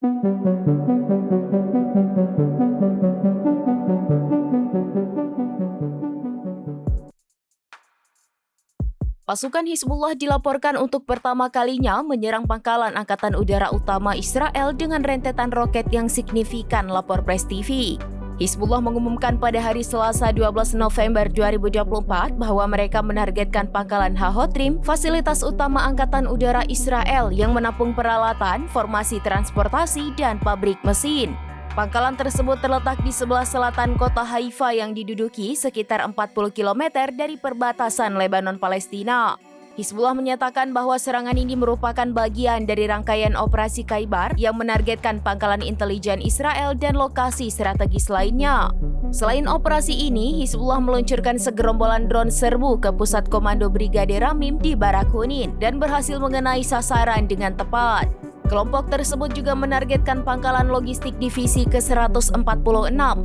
Pasukan Hizbullah dilaporkan untuk pertama kalinya menyerang pangkalan Angkatan Udara Utama Israel dengan rentetan roket yang signifikan, lapor Press TV. Hizbullah mengumumkan pada hari Selasa 12 November 2024 bahwa mereka menargetkan pangkalan Hahotrim, fasilitas utama Angkatan Udara Israel yang menampung peralatan, formasi transportasi, dan pabrik mesin. Pangkalan tersebut terletak di sebelah selatan kota Haifa yang diduduki sekitar 40 km dari perbatasan Lebanon-Palestina. Hizbullah menyatakan bahwa serangan ini merupakan bagian dari rangkaian operasi Khaibar yang menargetkan pangkalan intelijen Israel dan lokasi strategis lainnya. Selain operasi ini, Hizbullah meluncurkan segerombolan drone serbu ke pusat komando Brigade Ramim di Barak Hunin dan berhasil mengenai sasaran dengan tepat. Kelompok tersebut juga menargetkan pangkalan logistik divisi ke-146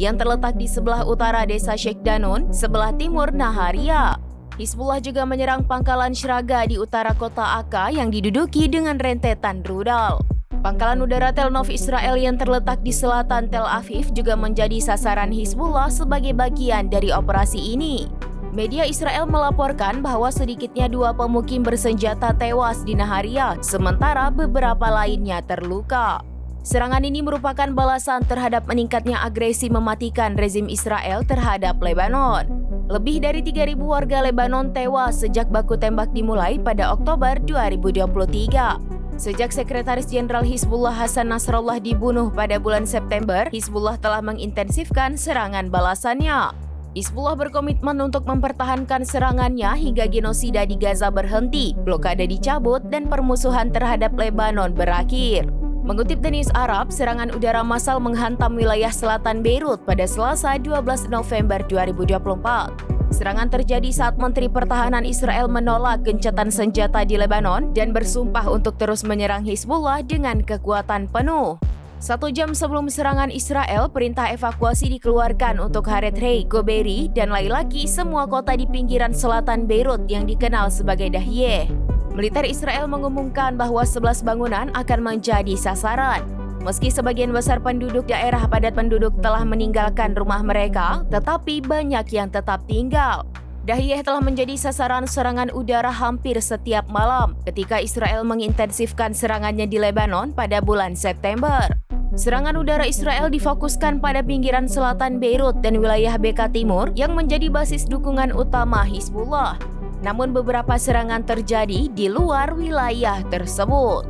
yang terletak di sebelah utara desa Sheikh Danun, sebelah timur Naharia. Hizbullah juga menyerang pangkalan Shraga di utara kota Akka yang diduduki dengan rentetan rudal. Pangkalan udara Tel Nov Israel yang terletak di selatan Tel Aviv juga menjadi sasaran Hizbullah sebagai bagian dari operasi ini. Media Israel melaporkan bahwa sedikitnya 2 pemukim bersenjata tewas di Naharia, sementara beberapa lainnya terluka. Serangan ini merupakan balasan terhadap meningkatnya agresi mematikan rezim Israel terhadap Lebanon. Lebih dari 3.000 warga Lebanon tewas sejak baku tembak dimulai pada Oktober 2023. Sejak Sekretaris Jenderal Hizbullah Hasan Nasrallah dibunuh pada bulan September, Hizbullah telah mengintensifkan serangan balasannya. Hizbullah berkomitmen untuk mempertahankan serangannya hingga genosida di Gaza berhenti, blokade dicabut, dan permusuhan terhadap Lebanon berakhir. Mengutip The News Arab, serangan udara massal menghantam wilayah selatan Beirut pada Selasa 12 November 2024. Serangan terjadi saat Menteri Pertahanan Israel menolak gencatan senjata di Lebanon dan bersumpah untuk terus menyerang Hizbullah dengan kekuatan penuh. 1 jam sebelum serangan Israel, perintah evakuasi dikeluarkan untuk Haret Rei, Goberi, dan Lailaki, semua kota di pinggiran selatan Beirut yang dikenal sebagai Dahieh. Militer Israel mengumumkan bahwa 11 bangunan akan menjadi sasaran. Meski sebagian besar penduduk daerah padat penduduk telah meninggalkan rumah mereka, tetapi banyak yang tetap tinggal. Dahieh telah menjadi sasaran serangan udara hampir setiap malam ketika Israel mengintensifkan serangannya di Lebanon pada bulan September. Serangan udara Israel difokuskan pada pinggiran selatan Beirut dan wilayah Beka Timur yang menjadi basis dukungan utama Hizbullah. Namun beberapa serangan terjadi di luar wilayah tersebut.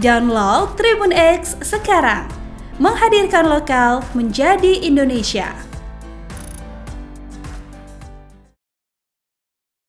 Download Tribun X sekarang, menghadirkan lokal menjadi Indonesia.